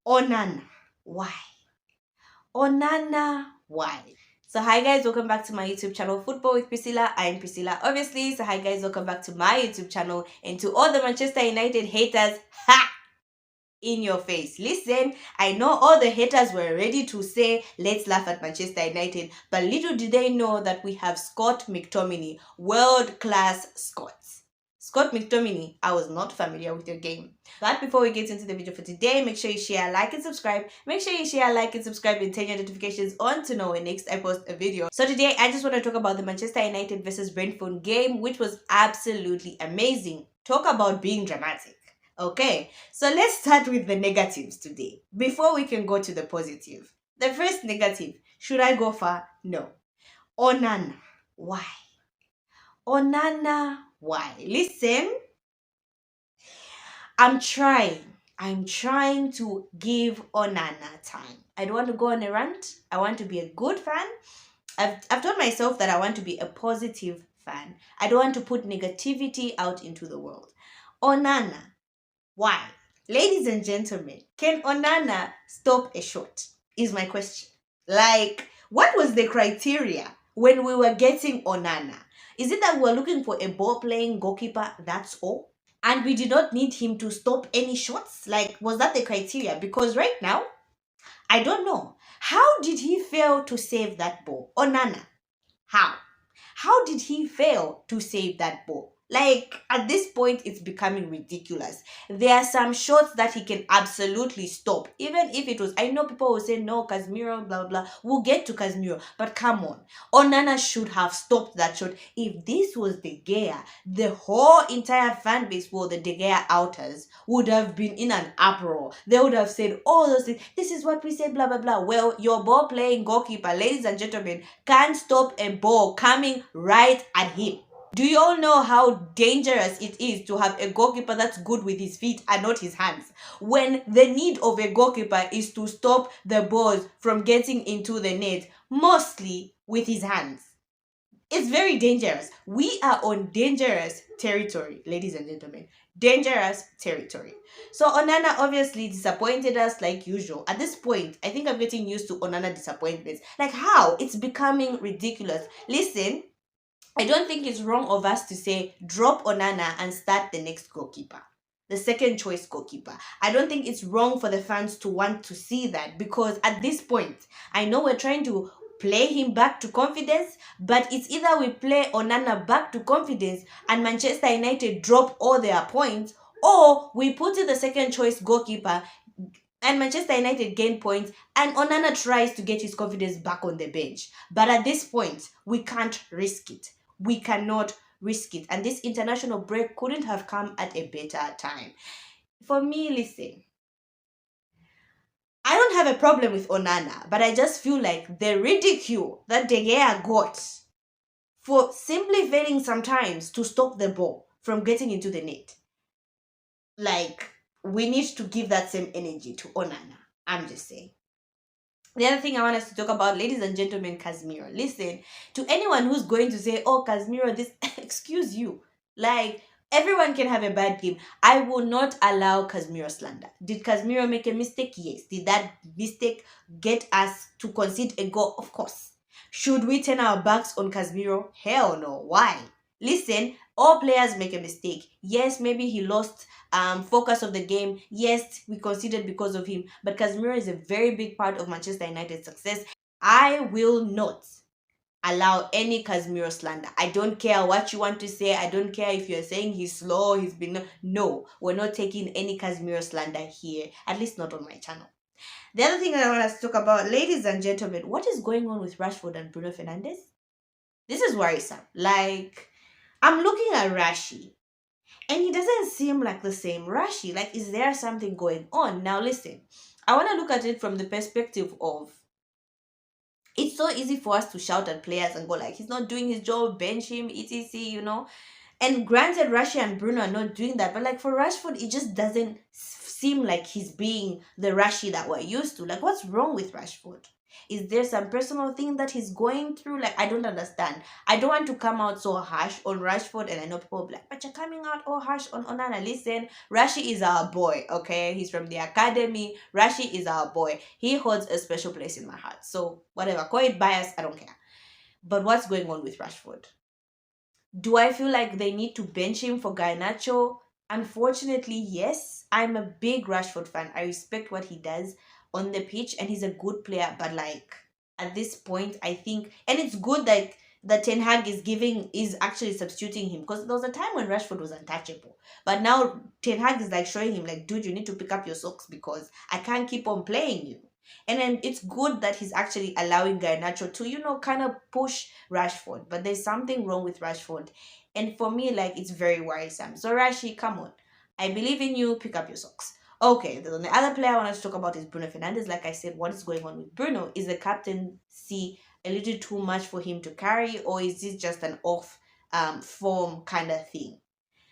Onana. Why? Onana. Why? So hi guys, welcome back to my YouTube channel, Football with Priscilla. I'm Priscilla, obviously. So hi guys, welcome back to my YouTube channel. And to all the Manchester United haters, ha! In your face. Listen, I know all the haters were ready to say, let's laugh at Manchester United. But little do they know that we have Scott McTominay, world-class Scott. Scott McTominay, I was not familiar with your game. But before we get into the video for today, make sure you share, like, and subscribe. Make sure you share, like, and subscribe and turn your notifications on to know when next I post a video. So today, I just want to talk about the Manchester United versus Brentford game, which was absolutely amazing. Talk about being dramatic. Okay, so let's start with the negatives today before we can go to the positive. The first negative, should I go far? No. Onana. Why? Onana. Why? Listen, I'm trying to give Onana time. I don't want to go on a rant. I want to be a good fan. I've told myself that I want to be a positive fan. I don't want to put negativity out into the world. Onana. Why? Ladies and gentlemen, can Onana stop a shot? Is my question. Like, what was the criteria when we were getting Onana? Is it that we were looking for a ball-playing goalkeeper, that's all? And we did not need him to stop any shots? Like, was that the criteria? Because right now, I don't know. How did he fail to save that ball? Onana. How? How did he fail to save that ball? Like, at this point, it's becoming ridiculous. There are some shots that he can absolutely stop. Even if it was, I know people will say, no, Casemiro, blah, blah. We'll get to Casemiro. But come on. Onana should have stopped that shot. If this was De Gea, the whole entire fan base, well, the De Gea outers, would have been in an uproar. They would have said, oh, those things, this is what we said, blah, blah, blah. Well, your ball-playing goalkeeper, ladies and gentlemen, can't stop a ball coming right at him. Do you all know how dangerous it is to have a goalkeeper that's good with his feet and not his hands? When the need of a goalkeeper is to stop the balls from getting into the net, mostly with his hands. It's very dangerous. We are on dangerous territory, ladies and gentlemen. Dangerous territory. So Onana obviously disappointed us like usual. At this point, I think I'm getting used to Onana disappointments. Like how? It's becoming ridiculous. Listen, I don't think it's wrong of us to say drop Onana and start the next goalkeeper, the second choice goalkeeper. I don't think it's wrong for the fans to want to see that, because at this point, I know we're trying to play him back to confidence, but it's either we play Onana back to confidence and Manchester United drop all their points, or we put in the second choice goalkeeper and Manchester United gain points and Onana tries to get his confidence back on the bench. But at this point, we can't risk it. We cannot risk it. And this international break couldn't have come at a better time. For me, listen, I don't have a problem with Onana, but I just feel like the ridicule that De Gea got for simply failing sometimes to stop the ball from getting into the net. Like, we need to give that same energy to Onana. I'm just saying. The other thing I want us to talk about, ladies and gentlemen, Casemiro. Listen, to anyone who's going to say, oh, Casemiro, this, excuse you. Like, everyone can have a bad game. I will not allow Casemiro slander. Did Casemiro make a mistake? Yes. Did that mistake get us to concede a goal? Of course. Should we turn our backs on Casemiro? Hell no. Why? Listen, all players make a mistake. Yes, maybe he lost focus of the game. Yes, we conceded because of him. But Casemiro is a very big part of Manchester United's success. I will not allow any Casemiro slander. I don't care what you want to say. I don't care if you're saying he's slow, he's been... No, we're not taking any Casemiro slander here. At least not on my channel. The other thing that I want us to talk about, ladies and gentlemen, what is going on with Rashford and Bruno Fernandes? This is worrisome. Like, I'm looking at Rashi, and he doesn't seem like the same Rashi. Like, is there something going on? Now, listen, I want to look at it from the perspective of, it's so easy for us to shout at players and go like, he's not doing his job, bench him, etc., you know. And granted, Rashi and Bruno are not doing that. But like for Rashford, it just doesn't seem like he's being the Rashi that we're used to. Like, what's wrong with Rashford? Is there some personal thing that he's going through? Like, I don't understand. I don't want to come out so harsh on Rashford, and I know people will be like, but you're coming out all harsh on Onana. Listen, Rashi is our boy, okay? He's from the academy. Rashi is our boy. He holds a special place in my heart. So, whatever. Call it bias, I don't care. But what's going on with Rashford? Do I feel like they need to bench him for Garnacho? Unfortunately, yes. I'm a big Rashford fan. I respect what he does on the pitch, and he's a good player. But like at this point, I think, and it's good that Ten Hag is actually substituting him, because there was a time when Rashford was untouchable. But now Ten Hag is like showing him like, dude, you need to pick up your socks because I can't keep on playing you. And then it's good that he's actually allowing Garnacho to, kind of push Rashford. But there's something wrong with Rashford. And for me, like, it's very worrisome. So, Rashi, come on. I believe in you. Pick up your socks. Okay, the other player I want to talk about is Bruno Fernandes. Like I said, what is going on with Bruno? Is the captaincy a little too much for him to carry? Or is this just an off form kind of thing?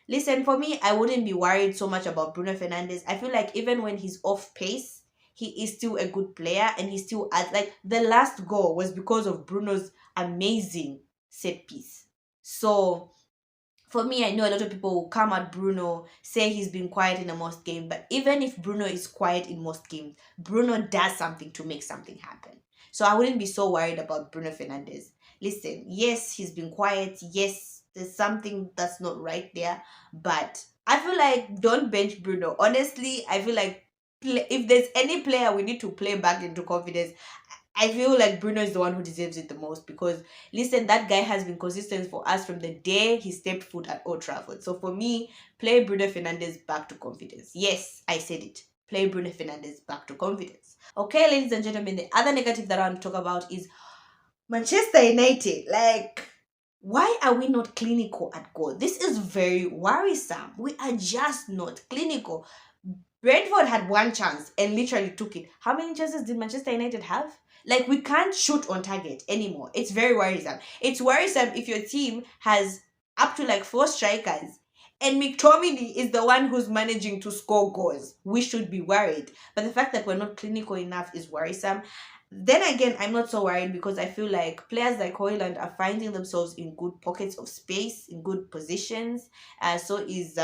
Listen, for me, I wouldn't be worried so much about Bruno Fernandes. I feel like even when he's off pace, he is still a good player, and he's still at, like, the last goal was because of Bruno's amazing set piece. So for me, I know a lot of people will come at Bruno, say he's been quiet in the most game, but even if Bruno is quiet in most games, Bruno does something to make something happen. So I wouldn't be so worried about Bruno Fernandes. Listen, yes, he's been quiet. Yes, there's something that's not right there, but I feel like don't bench Bruno. Honestly, I feel like if there's any player we need to play back into confidence, I feel like Bruno is the one who deserves it the most, because listen, that guy has been consistent for us from the day he stepped foot at Old Trafford. So for me, play Bruno Fernandes back to confidence. Yes, I said it. Play Bruno Fernandes back to confidence. Okay, ladies and gentlemen, the other negative that I want to talk about is Manchester United. Like, why are we not clinical at goal? This is very worrisome. We are just not clinical. Brentford had one chance and literally took it. How many chances did Manchester United have? Like, we can't shoot on target anymore. It's very worrisome. It's worrisome if your team has up to like 4 strikers and McTominay is the one who's managing to score goals. We should be worried. But the fact that we're not clinical enough is worrisome. Then again, I'm not so worried, because I feel like players like Hoyland are finding themselves in good pockets of space, in good positions. So is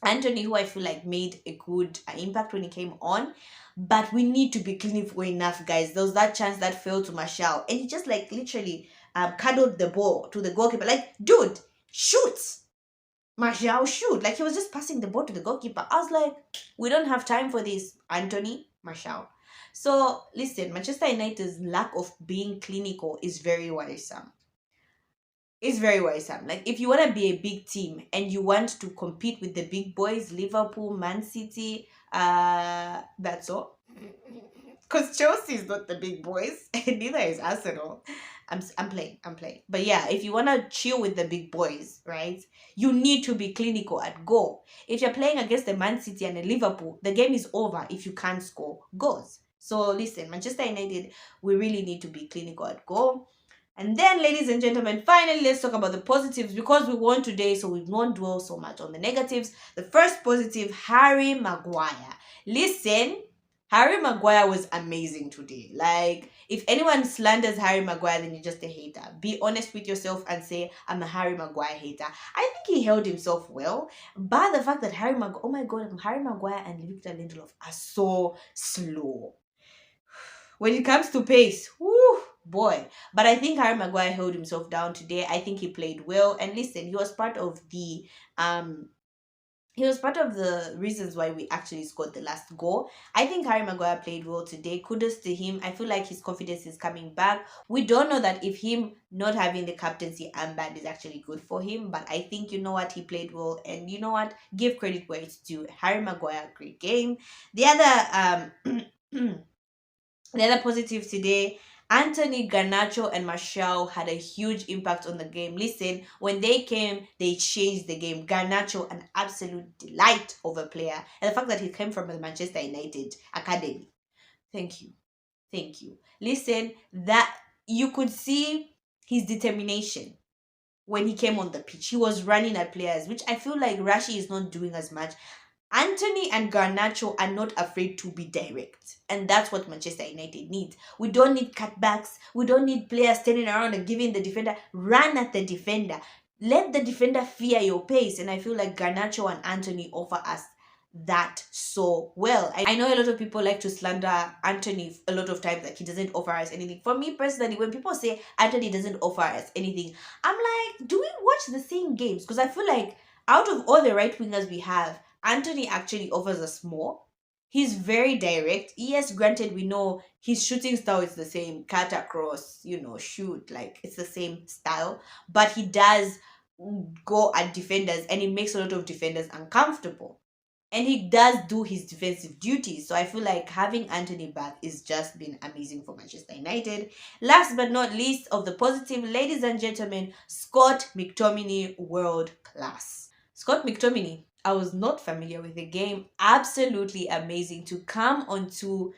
Anthony, who I feel like made a good impact when he came on. But we need to be clinical enough, guys. There was that chance that fell to Martial, and he just like literally cuddled the ball to the goalkeeper. Like, dude, shoot! Martial, shoot! Like, he was just passing the ball to the goalkeeper. I was like, we don't have time for this, Anthony, Martial. So, listen, Manchester United's lack of being clinical is very worrisome. It's very worrisome. Like, if you want to be a big team and you want to compete with the big boys, Liverpool, Man City, that's all. Because Chelsea is not the big boys, and neither is Arsenal. I'm playing. But yeah, if you want to chill with the big boys, right, you need to be clinical at goal. If you're playing against the Man City and the Liverpool, the game is over if you can't score goals. So listen, Manchester United, we really need to be clinical at goal. And then, ladies and gentlemen, finally, let's talk about the positives, because we won today, so we won't dwell so much on the negatives. The first positive, Harry Maguire. Listen, Harry Maguire was amazing today. Like, if anyone slanders Harry Maguire, then you're just a hater. Be honest with yourself and say, I'm a Harry Maguire hater. I think he held himself well, but the fact that Harry Maguire, oh my God, Harry Maguire and Victor Lindelof are so slow. When it comes to pace, whoo, boy. But I think Harry Maguire held himself down today. I think he played well. And listen, he was part of the reasons why we actually scored the last goal. I think Harry Maguire played well today. Kudos to him. I feel like his confidence is coming back. We don't know that if him not having the captaincy armband is actually good for him, but I think, you know what, he played well. And you know what, give credit where it's due. Harry Maguire, great game. The other the other positive today, Anthony, Garnacho, and Martial had a huge impact on the game. Listen, when they came, they changed the game. Garnacho, an absolute delight of a player. And the fact that he came from the Manchester United academy. Thank you. Thank you. Listen, that you could see his determination when he came on the pitch. He was running at players, which I feel like Rashi is not doing as much. Anthony and Garnacho are not afraid to be direct. And that's what Manchester United needs. We don't need cutbacks. We don't need players standing around and giving the defender. Run at the defender. Let the defender fear your pace. And I feel like Garnacho and Anthony offer us that so well. I know a lot of people like to slander Anthony a lot of times, like he doesn't offer us anything. For me personally, when people say Anthony doesn't offer us anything, I'm like, do we watch the same games? Because I feel like out of all the right wingers we have, Anthony actually offers us more. He's very direct. Yes, granted, we know his shooting style is the same, cut across, shoot, like it's the same style, but he does go at defenders and it makes a lot of defenders uncomfortable. And he does do his defensive duties. So I feel like having Anthony back is just been amazing for Manchester United. Last but not least of the positive, ladies and gentlemen, Scott McTominay, world class. Scott McTominay, I was not familiar with the game. Absolutely amazing to come onto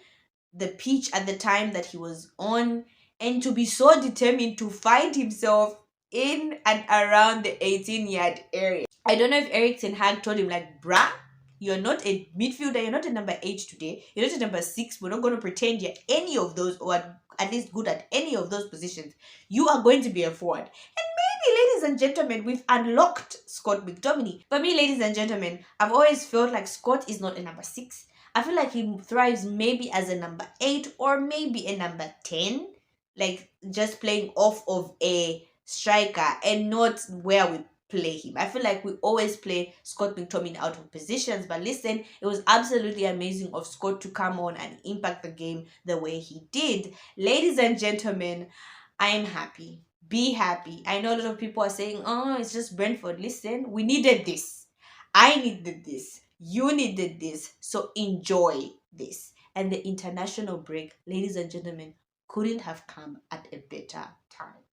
the pitch at the time that he was on and to be so determined to find himself in and around the 18-yard area. I don't know if Eric Ten Hag told him, like, bruh, you're not a midfielder, you're not a number 8 today, you're not a number 6, we're not going to pretend you're any of those or at least good at any of those positions. You are going to be a forward. And maybe, ladies and gentlemen, we've unlocked Scott McTominay. For me, ladies and gentlemen, I've always felt like Scott is not a number 6. I feel like he thrives maybe as a number 8 or maybe a number 10, like just playing off of a striker and not where we play him. I feel like we always play Scott McTominay out of positions, but listen, it was absolutely amazing of Scott to come on and impact the game the way he did. Ladies and gentlemen, I am happy. Be happy. I know a lot of people are saying, oh, it's just Brentford. Listen, we needed this. I needed this. You needed this. So enjoy this. And the international break, ladies and gentlemen, couldn't have come at a better time.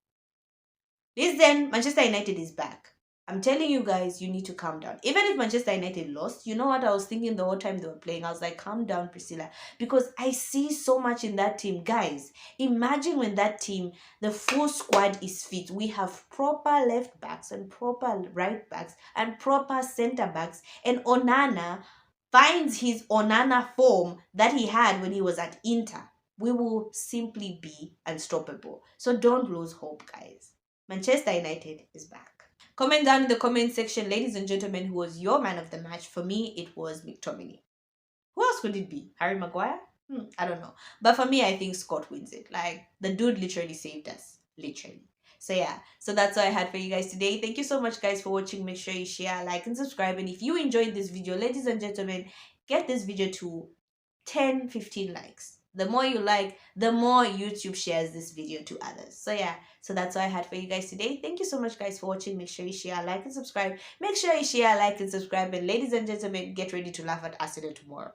Listen, Manchester United is back. I'm telling you guys, you need to calm down. Even if Manchester United lost, you know what I was thinking the whole time they were playing? I was like, calm down, Priscilla. Because I see so much in that team. Guys, imagine when that team, the full squad is fit. We have proper left backs and proper right backs and proper center backs. And Onana finds his Onana form that he had when he was at Inter. We will simply be unstoppable. So don't lose hope, guys. Manchester United is back. Comment down in the comment section, ladies and gentlemen, who was your man of the match. For me, it was McTominay. Who else could it be? Harry Maguire? I don't know. But for me, I think Scott wins it. Like, the dude literally saved us. Literally. So yeah, so that's all I had for you guys today. Thank you so much, guys, for watching. Make sure you share, like, and subscribe. And if you enjoyed this video, ladies and gentlemen, get this video to 10-15 likes. The more you like, the more YouTube shares this video to others. So yeah, so that's all I had for you guys today. Thank you so much, guys, for watching. Make sure you share, like, and subscribe. Make sure you share, like, and subscribe. And ladies and gentlemen, get ready to laugh at Arsenal tomorrow.